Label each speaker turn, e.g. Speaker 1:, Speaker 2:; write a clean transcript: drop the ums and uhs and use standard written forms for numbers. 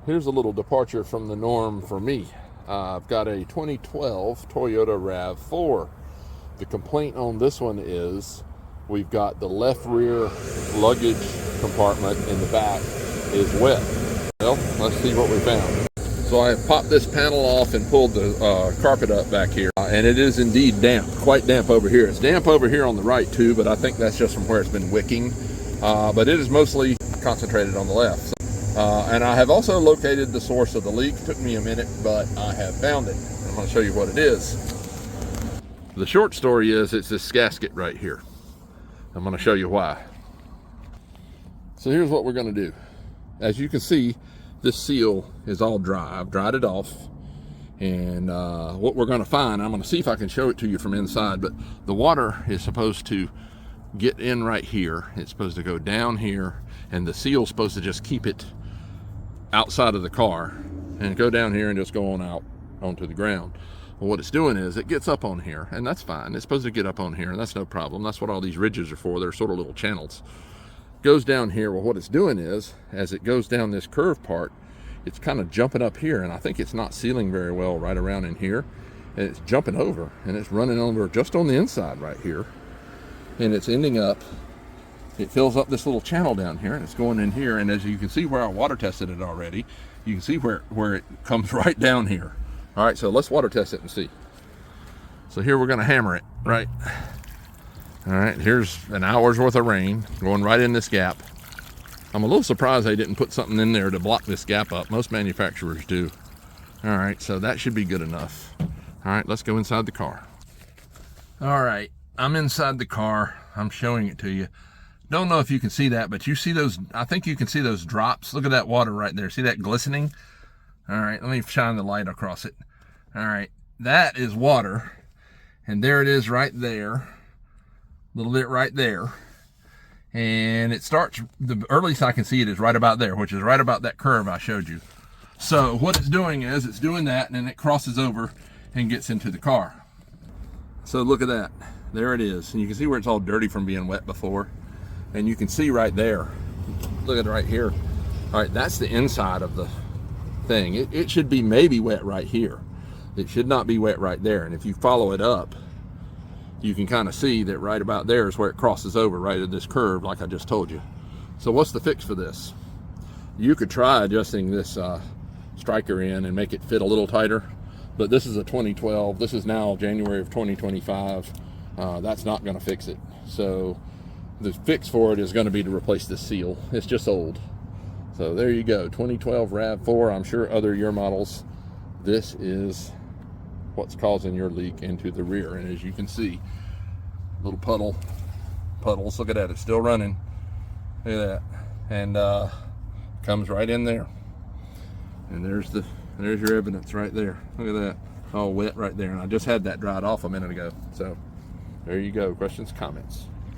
Speaker 1: here's a little departure from the norm for me. I've got a 2012 Toyota Rav 4. The complaint on this one is we've got the left rear luggage compartment in the back is wet. Well, let's see what we found. So I have popped this panel off and pulled the carpet up back here, and it is indeed damp, quite damp over here. It's damp over here on the right too, but I think that's just from where it's been wicking. But it is mostly concentrated on the left. And I have also located the source of the leak. It took me a minute, but I have found it. I'm going to show you what it is. The short story is it's this gasket right here. I'm going to show you why. So here's what we're going to do. As you can see, this seal is all dry. I've dried it off. And what we're going to find, I'm going to see if I can show it to you from inside, but the water is supposed to get in right here. It's supposed to go down here, and the seal's supposed to just keep it outside of the car and go down here and just go on out onto the ground. Well, what it's doing is it gets up on here, and that's fine. It's supposed to get up on here, and that's no problem. That's what all these ridges are for. They're sort of little channels. Goes down here. Well, what it's doing is, as it goes down this curved part, it's kind of jumping up here, and I think it's not sealing very well right around in here, and it's jumping over, and it's running over just on the inside right here, and it's ending up, it fills up this little channel down here, and it's going in here, and as you can see where I water tested it already, you can see where it comes right down here. All right, so let's water test it and see. So here we're going to hammer it, right? All right, here's an hour's worth of rain going right in this gap. I'm a little surprised they didn't put something in there to block this gap up. Most manufacturers do. All right, so that should be good enough. All right, let's go inside the car. All right, I'm inside the car. I'm showing it to you. Don't know if you can see that, but you see those, I think you can see those drops. Look at that water right there. See that glistening? All right, let me shine the light across it. All right, that is water. And there it is right there. A little bit right there. And it starts, the earliest I can see it is right about there, which is right about that curve I showed you. So what it's doing is it's doing that, and then it crosses over and gets into the car. So look at that. There it is. And you can see where it's all dirty from being wet before. And you can see right there, look at it right here. All right, that's the inside of the thing. It should be maybe wet right here. It should not be wet right there. And if you follow it up, you can kind of see that right about there is where it crosses over right at this curve like I just told you. So what's the fix for this? You could try adjusting this striker in and make it fit a little tighter, but this is a 2012. This is now January of 2025. That's not going to fix it. So the fix for it is going to be to replace this seal. It's just old. So there you go, 2012 Rav 4. I'm sure other year models, this is what's causing your leak into the rear. And as you can see, little puddles, look at that, it's still running. Look at that. And comes right in there. And there's your evidence right there. Look at that, all wet right there. And I just had that dried off a minute ago. So there you go, questions, comments.